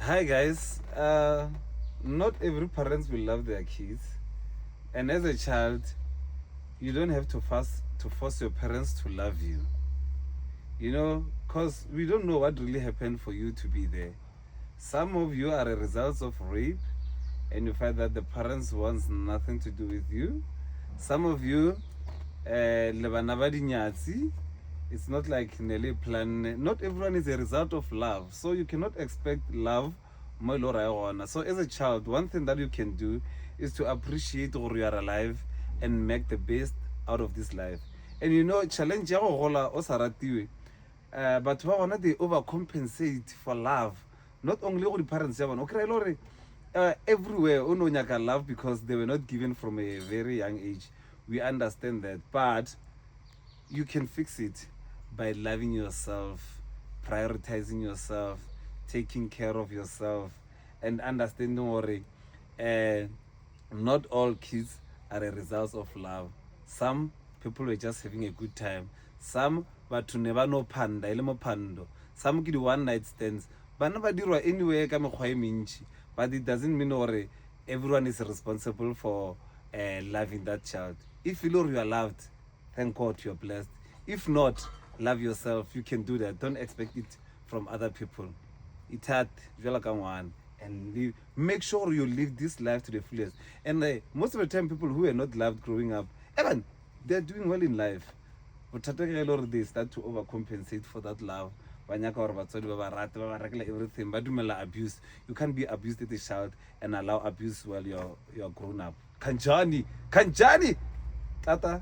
Hi guys. Not every parents will love their kids, and as a child, you don't have to force your parents to love you. Cause we don't know what really happened for you to be there. Some of you are a result of rape, and you find that the parents wants nothing to do with you. Some of you, le bana ba dinyatsi, it's not like Nelly plan. Not everyone is a result of love, so you cannot expect love. So as a child, one thing that you can do is to appreciate where you are alive and make the best out of this life. And challenge ya go gola o sa ratiwe. But they overcompensate for love. Not only go the parents ya bona. Okay, everywhere o no nyaka love because they were not given from a very young age. We understand that, but you can fix it by loving yourself, prioritizing yourself, taking care of yourself, and understanding worry. Not all kids are a result of love. Some people were just having a good time. Some but never know panda, elemo pando. Some get one night stands. But nobody anywhere come but it doesn't mean everyone is responsible for loving that child. If you know you are loved, thank God you're blessed. If not, love yourself. You can do that. Don't expect it from other people. It's hard, one, and live. Make sure you live this life to the fullest. And most of the time, people who are not loved growing up, even they're doing well in life. But they start to overcompensate for that love. Everything, but abuse. You can't be abused as a child and allow abuse while you're grown up. Kanjani, Tata,